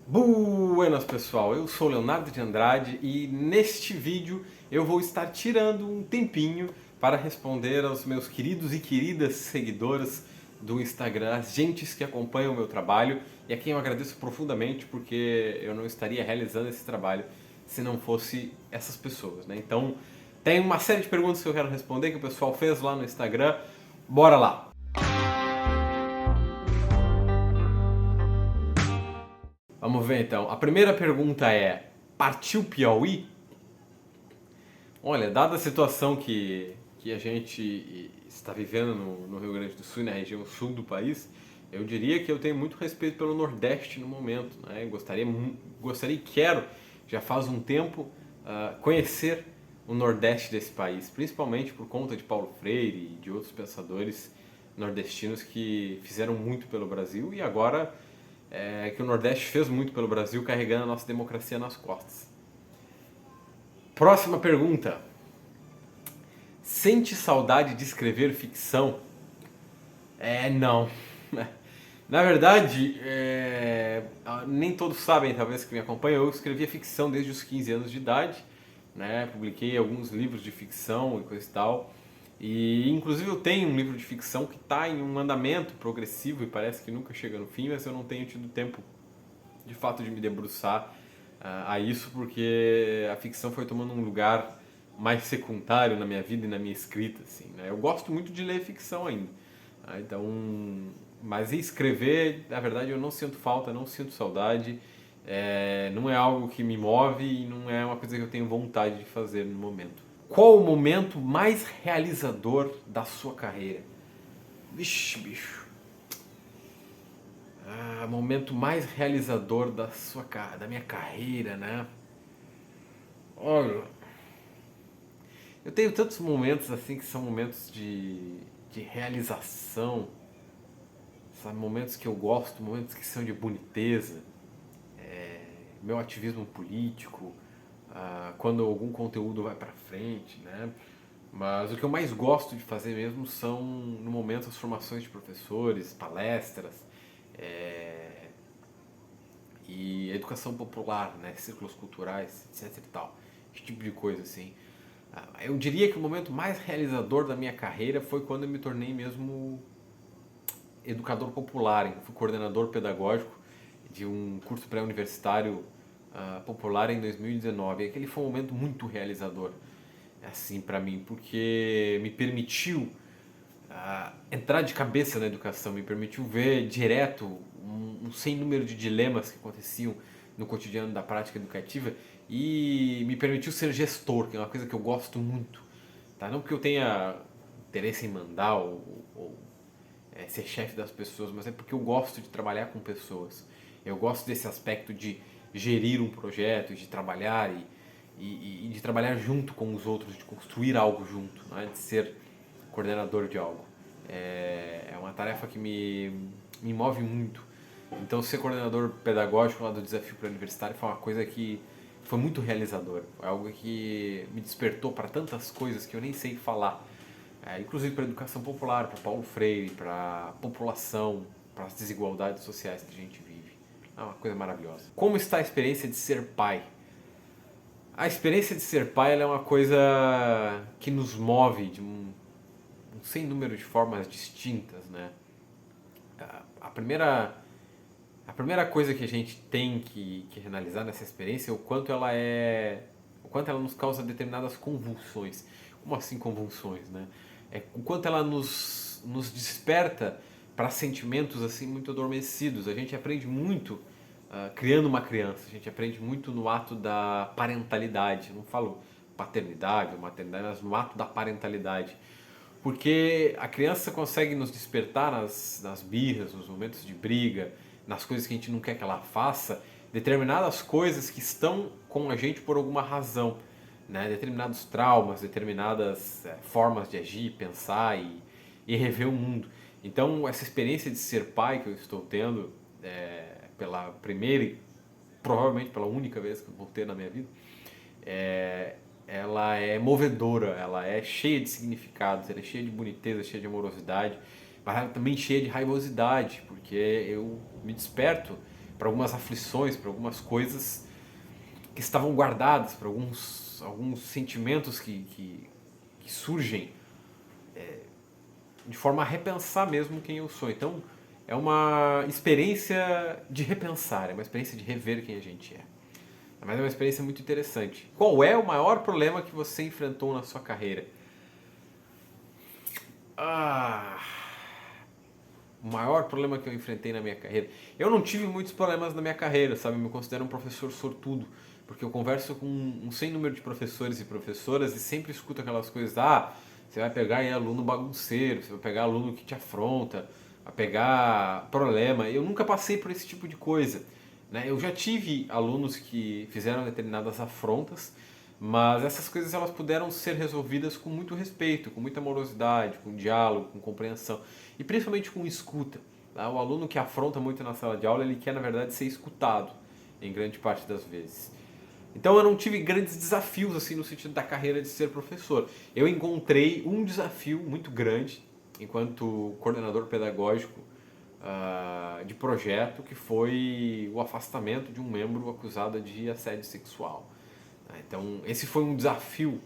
Buenas pessoal, eu sou Leonardo de Andrade e neste vídeo eu vou estar tirando um tempinho para responder aos meus queridos e queridas seguidores do Instagram, as gentes que acompanham o meu trabalho e a quem eu agradeço profundamente porque eu não estaria realizando esse trabalho se não fosse essas pessoas, né? Então tem uma série de perguntas que eu quero responder que o pessoal fez lá no Instagram, bora lá! Vamos ver então. A primeira pergunta é: partiu Piauí? Olha, dada a situação que a gente está vivendo no Rio Grande do Sul e na região sul do país, eu diria que eu tenho muito respeito pelo Nordeste no momento. Né? Gostaria e quero, já faz um tempo, conhecer o Nordeste desse país, principalmente por conta de Paulo Freire e de outros pensadores nordestinos que fizeram muito pelo Brasil e agora que o Nordeste fez muito pelo Brasil, carregando a nossa democracia nas costas. Próxima pergunta. Sente saudade de escrever ficção? Não. Na verdade, nem todos sabem, talvez, que me acompanham, eu escrevia ficção desde os 15 anos de idade, né? Publiquei alguns livros de ficção e coisa e tal. E, inclusive, eu tenho um livro de ficção que está em um andamento progressivo e parece que nunca chega no fim, mas eu não tenho tido tempo, de fato, de me debruçar a isso, porque a ficção foi tomando um lugar mais secundário na minha vida e na minha escrita, assim, né? Eu gosto muito de ler ficção ainda, tá? Então, mas escrever, na verdade, eu não sinto falta, não sinto saudade, não é algo que me move e não é uma coisa que eu tenho vontade de fazer no momento. Qual o momento mais realizador da sua carreira? Vixe, bicho. Momento mais realizador da minha carreira, né? Olha, eu tenho tantos momentos assim que são momentos de realização, sabe? Momentos que eu gosto, momentos que são de boniteza, meu ativismo político, quando algum conteúdo vai pra frente, né? Mas o que eu mais gosto de fazer mesmo são, no momento, as formações de professores, palestras, é, e educação popular, né? Círculos culturais, etc e tal. Esse tipo de coisa, assim. Eu diria que o momento mais realizador da minha carreira foi quando eu me tornei mesmo educador popular, fui coordenador pedagógico de um curso pré-universitário popular em 2019. E aquele foi um momento muito realizador, assim, para mim, porque me permitiu entrar de cabeça na educação, me permitiu ver direto um sem número de dilemas que aconteciam no cotidiano da prática educativa e me permitiu ser gestor, que é uma coisa que eu gosto muito. Tá? Não porque eu tenha interesse em mandar ou ser chefe das pessoas, mas é porque eu gosto de trabalhar com pessoas. Eu gosto desse aspecto de gerir um projeto, de trabalhar e de trabalhar junto com os outros, de construir algo junto, né? De ser coordenador de algo. É uma tarefa que me move muito. Então, ser coordenador pedagógico lá do Desafio Pré-Universitário foi uma coisa que foi muito realizadora. Foi algo que me despertou para tantas coisas que eu nem sei falar. Inclusive para a educação popular, para Paulo Freire, para a população, para as desigualdades sociais que a gente vive. É uma coisa maravilhosa. Como está a experiência de ser pai? A experiência de ser pai ela é uma coisa que nos move de um sem número de formas distintas, né? A primeira, a primeira coisa que a gente tem que analisar nessa experiência é o quanto ela nos causa determinadas convulsões. Como assim convulsões, né? O quanto ela nos desperta para sentimentos assim muito adormecidos. A gente aprende muito criando uma criança. A gente aprende muito no ato da parentalidade. Não falo paternidade ou maternidade, mas no ato da parentalidade. Porque a criança consegue nos despertar nas birras, nos momentos de briga, nas coisas que a gente não quer que ela faça, determinadas coisas que estão com a gente por alguma razão, né? Determinados traumas, determinadas formas de agir, pensar e rever o mundo. Então, essa experiência de ser pai que eu estou tendo pela primeira e provavelmente pela única vez que eu vou ter na minha vida, é, ela é movedora, ela é cheia de significados, ela é cheia de boniteza, cheia de amorosidade, mas ela é também cheia de raivosidade, porque eu me desperto para algumas aflições, para algumas coisas que estavam guardadas, para alguns sentimentos que surgem de forma a repensar mesmo quem eu sou. Então, é uma experiência de repensar, é uma experiência de rever quem a gente é. Mas é uma experiência muito interessante. Qual é o maior problema que você enfrentou na sua carreira? Ah, o maior problema que eu enfrentei na minha carreira. Eu não tive muitos problemas na minha carreira, sabe? Eu me considero um professor sortudo, porque eu converso com um sem número de professores e professoras e sempre escuto aquelas coisas, você vai pegar aí aluno bagunceiro, você vai pegar aluno que te afronta, vai pegar problema. Eu nunca passei por esse tipo de coisa, né? Eu já tive alunos que fizeram determinadas afrontas, mas essas coisas elas puderam ser resolvidas com muito respeito, com muita amorosidade, com diálogo, com compreensão e principalmente com escuta. Tá? O aluno que afronta muito na sala de aula, ele quer na verdade ser escutado em grande parte das vezes. Então eu não tive grandes desafios assim no sentido da carreira de ser professor. Eu encontrei um desafio muito grande enquanto coordenador pedagógico de projeto, que foi o afastamento de um membro acusado de assédio sexual. Então esse foi um desafio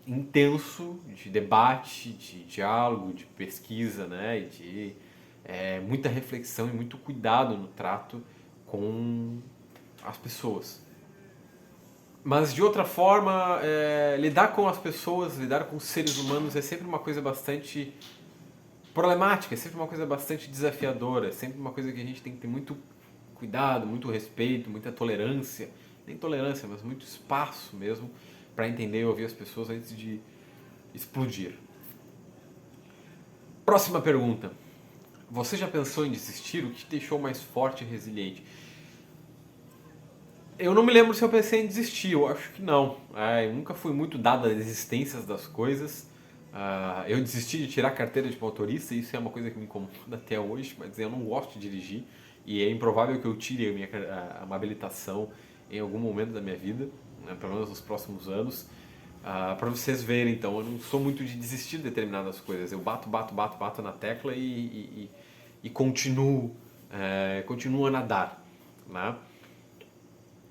intenso de debate, de diálogo, de pesquisa, né, e de muita reflexão e muito cuidado no trato com as pessoas. Mas de outra forma, lidar com as pessoas, lidar com os seres humanos é sempre uma coisa bastante problemática, é sempre uma coisa bastante desafiadora, é sempre uma coisa que a gente tem que ter muito cuidado, muito respeito, muita tolerância, nem tolerância, mas muito espaço mesmo para entender e ouvir as pessoas antes de explodir. Próxima pergunta. Você já pensou em desistir? O que te deixou mais forte e resiliente? Eu não me lembro se eu pensei em desistir, eu acho que não. Eu nunca fui muito dado às desistências das coisas. Eu desisti de tirar a carteira de motorista, e isso é uma coisa que me incomoda até hoje, mas eu não gosto de dirigir e é improvável que eu tire uma habilitação em algum momento da minha vida, né, pelo menos nos próximos anos. Para vocês verem, então, eu não sou muito de desistir de determinadas coisas. Eu bato na tecla e continuo a nadar, né?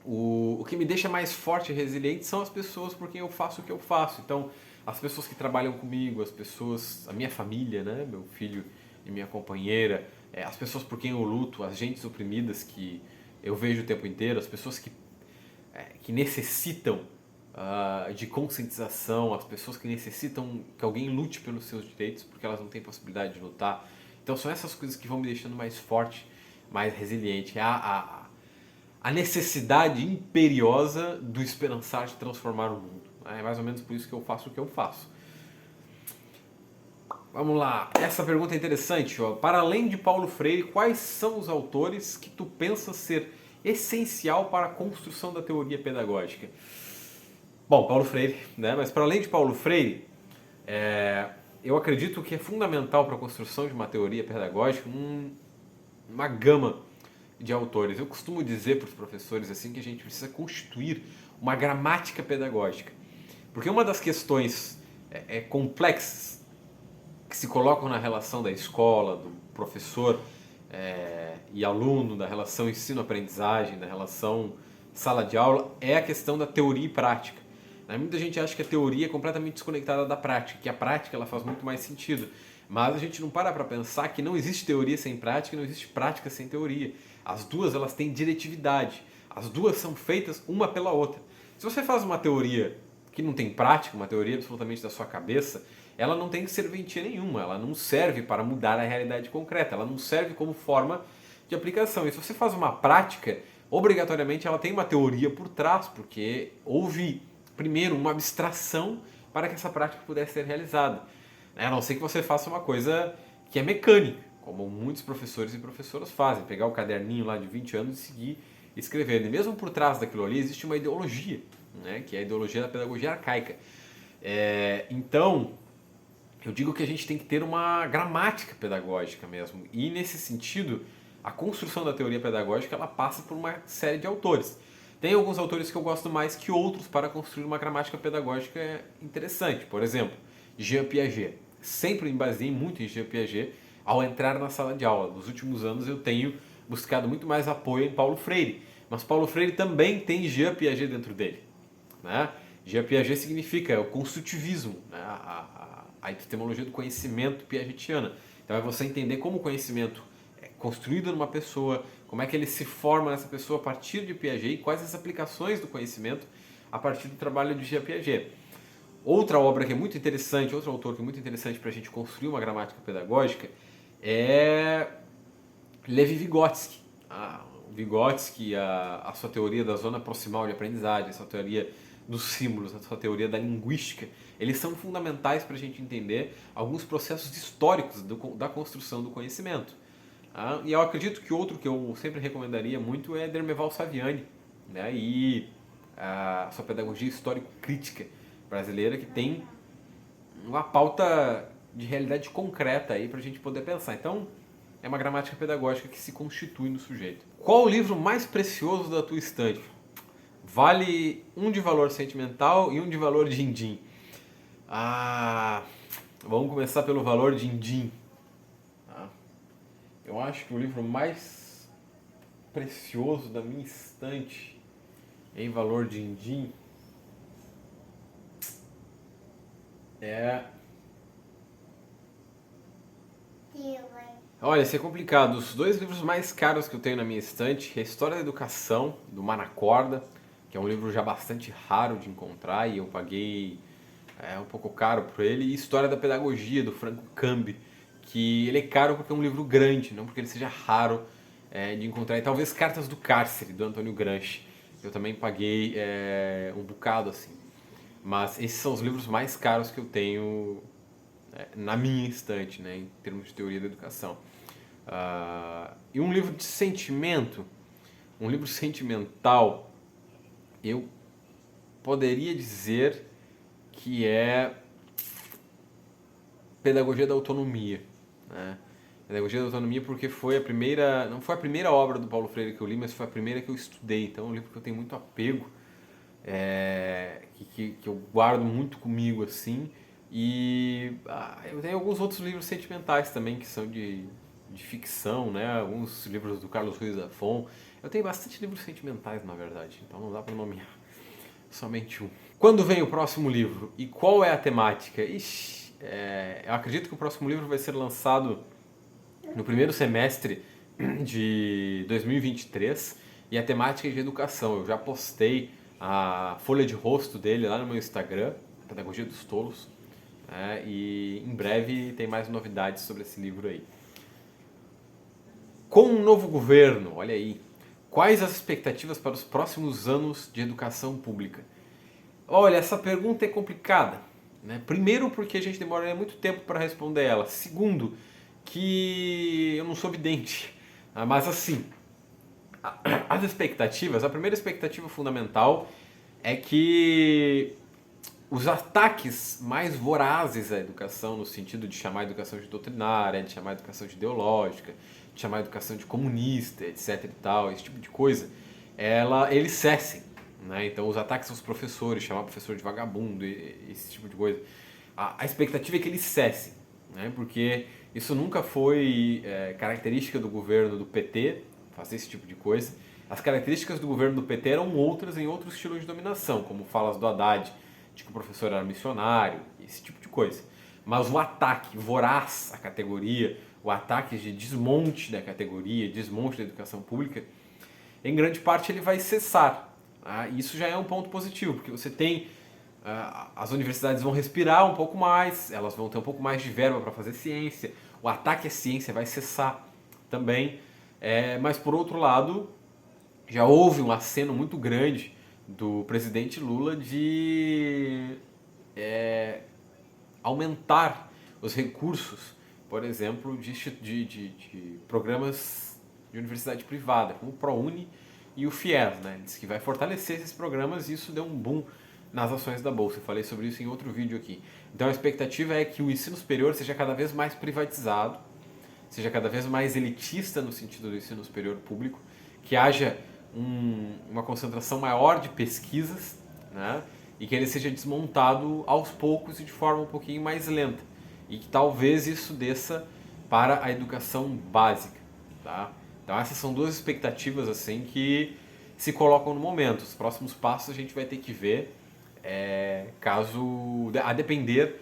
O que me deixa mais forte e resiliente são as pessoas por quem eu faço o que eu faço. Então, as pessoas que trabalham comigo, a minha família, né? Meu filho e minha companheira, as pessoas por quem eu luto, as gentes oprimidas que eu vejo o tempo inteiro, as pessoas que necessitam de conscientização, as pessoas que necessitam que alguém lute pelos seus direitos porque elas não têm possibilidade de lutar. Então, são essas coisas que vão me deixando mais forte, mais resiliente. A necessidade imperiosa do esperançar de transformar o mundo. É mais ou menos por isso que eu faço o que eu faço. Vamos lá, essa pergunta é interessante. Ó. Para além de Paulo Freire, quais são os autores que tu pensas ser essencial para a construção da teoria pedagógica? Bom, Paulo Freire, né? Mas para além de Paulo Freire, eu acredito que é fundamental para a construção de uma teoria pedagógica uma gama de autores. Eu costumo dizer para os professores assim que a gente precisa constituir uma gramática pedagógica. Porque uma das questões complexas que se colocam na relação da escola, do professor e aluno, da relação ensino-aprendizagem, da relação sala de aula, é a questão da teoria e prática. Muita gente acha que a teoria é completamente desconectada da prática, que a prática ela faz muito mais sentido. Mas a gente não para pensar que não existe teoria sem prática e não existe prática sem teoria. As duas elas têm diretividade. As duas são feitas uma pela outra. Se você faz uma teoria que não tem prática, uma teoria absolutamente da sua cabeça, ela não tem serventia nenhuma. Ela não serve para mudar a realidade concreta. Ela não serve como forma de aplicação. E se você faz uma prática, obrigatoriamente ela tem uma teoria por trás, porque houve primeiro uma abstração para que essa prática pudesse ser realizada. A não ser que você faça uma coisa que é mecânica, como muitos professores e professoras fazem, pegar o caderninho lá de 20 anos e seguir escrevendo. E mesmo por trás daquilo ali existe uma ideologia, né, que é a ideologia da pedagogia arcaica. Então, eu digo que a gente tem que ter uma gramática pedagógica mesmo. E nesse sentido, a construção da teoria pedagógica ela passa por uma série de autores. Tem alguns autores que eu gosto mais que outros para construir uma gramática pedagógica interessante. Por exemplo, Jean Piaget. Sempre me baseei muito em Jean Piaget ao entrar na sala de aula. Nos últimos anos eu tenho buscado muito mais apoio em Paulo Freire. Mas Paulo Freire também tem Jean Piaget dentro dele, né? Jean Piaget significa o construtivismo, né? A epistemologia do conhecimento piagetiana. Então é você entender como o conhecimento é construído numa pessoa, como é que ele se forma nessa pessoa a partir de Piaget e quais as aplicações do conhecimento a partir do trabalho de Jean Piaget. Outra obra que é muito interessante, outro autor que é muito interessante para a gente construir uma gramática pedagógica é Levi Vygotsky. Vygotsky, a sua teoria da zona proximal de aprendizagem, a sua teoria dos símbolos, a sua teoria da linguística, eles são fundamentais para a gente entender alguns processos históricos da construção do conhecimento. E eu acredito que outro que eu sempre recomendaria muito é Dermeval Saviani, né? E a sua pedagogia histórico-crítica brasileira, que tem uma pauta de realidade concreta aí para a gente poder pensar. Então, é uma gramática pedagógica que se constitui no sujeito. Qual o livro mais precioso da tua estante? Vale um de valor sentimental e um de valor din-din. Vamos começar pelo valor din-din. Eu acho que o livro mais precioso da minha estante em valor din-din é... Olha, isso é complicado. Os dois livros mais caros que eu tenho na minha estante é História da Educação, do Manacorda, que é um livro já bastante raro de encontrar e eu paguei um pouco caro por ele, e História da Pedagogia, do Franco Cambi, que ele é caro porque é um livro grande, não porque ele seja raro de encontrar. E talvez Cartas do Cárcere, do Antônio Gramsci, eu também paguei um bocado assim. Mas esses são os livros mais caros que eu tenho na minha estante, né, em termos de teoria da educação. E um livro de sentimento, um livro sentimental, eu poderia dizer que é Pedagogia da Autonomia, né? Pedagogia da Autonomia porque foi a primeira, não foi a primeira obra do Paulo Freire que eu li, mas foi a primeira que eu estudei. Então é um livro que eu tenho muito apego, que eu guardo muito comigo assim. E eu tenho alguns outros livros sentimentais também que são de ficção, né? Alguns livros do Carlos Ruiz Zafón. Eu tenho bastante livros sentimentais, na verdade, então não dá para nomear somente um. Quando vem o próximo livro e qual é a temática? Eu acredito que o próximo livro vai ser lançado no primeiro semestre de 2023 e a temática é de educação. Eu já postei a folha de rosto dele lá no meu Instagram, Pedagogia dos Tolos, e em breve tem mais novidades sobre esse livro aí. Com um novo governo, olha aí, quais as expectativas para os próximos anos de educação pública? Olha, essa pergunta é complicada, né? Primeiro porque a gente demoraria muito tempo para responder ela. Segundo, que eu não sou vidente. Mas assim, as expectativas, a primeira expectativa fundamental é que os ataques mais vorazes à educação, no sentido de chamar a educação de doutrinária, de chamar a educação de ideológica, de chamar a educação de comunista, etc e tal, esse tipo de coisa, eles cessem, né? Então os ataques aos professores, chamar o professor de vagabundo, esse tipo de coisa, a expectativa é que eles cessem, né? Porque isso nunca foi característica do governo do PT, fazer esse tipo de coisa. As características do governo do PT eram outras em outros estilos de dominação, como falas do Haddad, de que o professor era missionário, esse tipo de coisa. Mas o ataque voraz à categoria, o ataque de desmonte da categoria, desmonte da educação pública, em grande parte ele vai cessar. Isso já é um ponto positivo, porque você tem... as universidades vão respirar um pouco mais, elas vão ter um pouco mais de verba para fazer ciência, o ataque à ciência vai cessar também. Mas, por outro lado, já houve um aceno muito grande do presidente Lula de aumentar os recursos, por exemplo, de programas de universidade privada, como o ProUni e o FIES, né? Ele disse que vai fortalecer esses programas e isso deu um boom nas ações da Bolsa. Eu falei sobre isso em outro vídeo aqui. Então a expectativa é que o ensino superior seja cada vez mais privatizado, seja cada vez mais elitista no sentido do ensino superior público, que haja uma concentração maior de pesquisas, né? E que ele seja desmontado aos poucos e de forma um pouquinho mais lenta. E que talvez isso desça para a educação básica, tá? Então essas são duas expectativas assim que se colocam no momento. Os próximos passos a gente vai ter que ver, a depender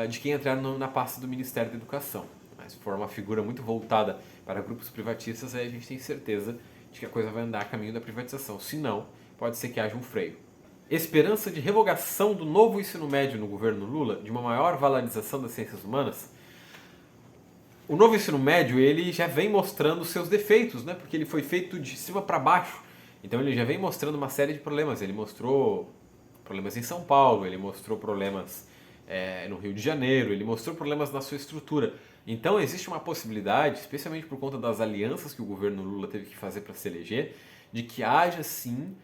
de quem entrar na pasta do Ministério da Educação. Mas se for uma figura muito voltada para grupos privatistas, aí a gente tem certeza de que a coisa vai andar a caminho da privatização. Se não, pode ser que haja um freio. Esperança de revogação do novo ensino médio no governo Lula, de uma maior valorização das ciências humanas. O novo ensino médio ele já vem mostrando seus defeitos, né? Porque ele foi feito de cima para baixo. Então ele já vem mostrando uma série de problemas. Ele mostrou problemas em São Paulo, ele mostrou problemas no Rio de Janeiro, ele mostrou problemas na sua estrutura. Então existe uma possibilidade, especialmente por conta das alianças que o governo Lula teve que fazer para se eleger, de que haja sim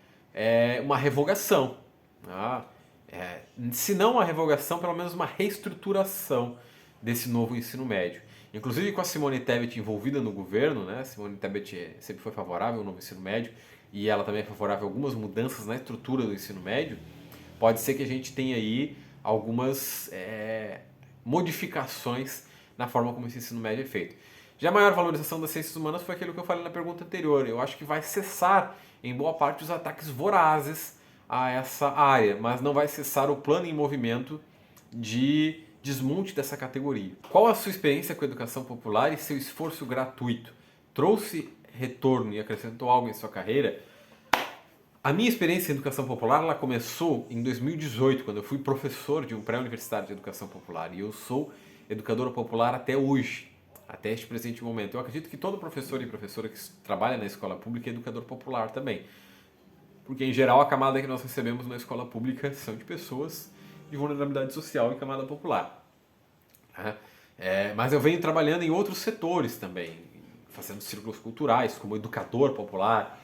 uma revogação. Se não uma revogação, pelo menos uma reestruturação desse novo ensino médio. Inclusive com a Simone Tebet envolvida no governo, né? Simone Tebet sempre foi favorável ao novo ensino médio e ela também é favorável a algumas mudanças na estrutura do ensino médio. Pode ser que a gente tenha aí algumas modificações na forma como esse ensino médio é feito. Já a maior valorização das ciências humanas foi aquilo que eu falei na pergunta anterior. Eu acho que vai cessar, em boa parte, os ataques vorazes a essa área, mas não vai cessar o plano em movimento de desmonte dessa categoria. Qual a sua experiência com a educação popular e seu esforço gratuito? Trouxe retorno e acrescentou algo em sua carreira? A minha experiência em educação popular ela começou em 2018, quando eu fui professor de um pré-universitário de educação popular. E eu sou educador popular até hoje, até este presente momento. Eu acredito que todo professor e professora que trabalha na escola pública é educador popular também. Porque, em geral, a camada que nós recebemos na escola pública são de pessoas de vulnerabilidade social e camada popular. Mas eu venho trabalhando em outros setores também, fazendo círculos culturais, como educador popular,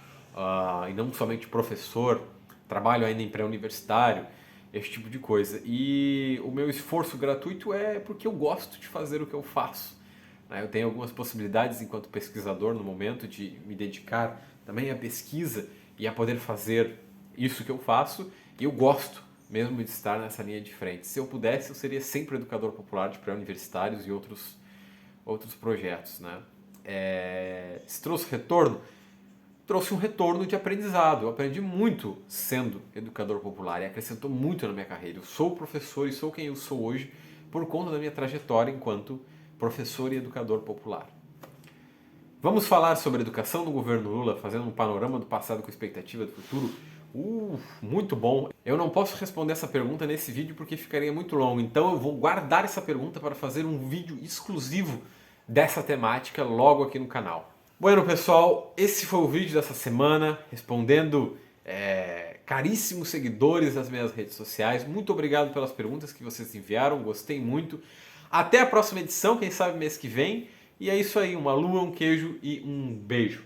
e não somente professor, trabalho ainda em pré-universitário, esse tipo de coisa. E o meu esforço gratuito é porque eu gosto de fazer o que eu faço. Eu tenho algumas possibilidades enquanto pesquisador no momento de me dedicar também à pesquisa e a poder fazer isso que eu faço, e eu gosto mesmo de estar nessa linha de frente. Se eu pudesse, eu seria sempre educador popular de pré-universitários e outros projetos. Né? Se trouxe retorno, trouxe um retorno de aprendizado. Eu aprendi muito sendo educador popular e acrescentou muito na minha carreira. Eu sou professor e sou quem eu sou hoje por conta da minha trajetória enquanto professor e educador popular. Vamos falar sobre educação no governo Lula, fazendo um panorama do passado com expectativa do futuro? Muito bom. Eu não posso responder essa pergunta nesse vídeo porque ficaria muito longo, então eu vou guardar essa pergunta para fazer um vídeo exclusivo dessa temática logo aqui no canal. Bueno, pessoal, esse foi o vídeo dessa semana, respondendo caríssimos seguidores das minhas redes sociais. Muito obrigado pelas perguntas que vocês enviaram, gostei muito. Até a próxima edição, quem sabe mês que vem. E é isso aí, uma lua, um queijo e um beijo.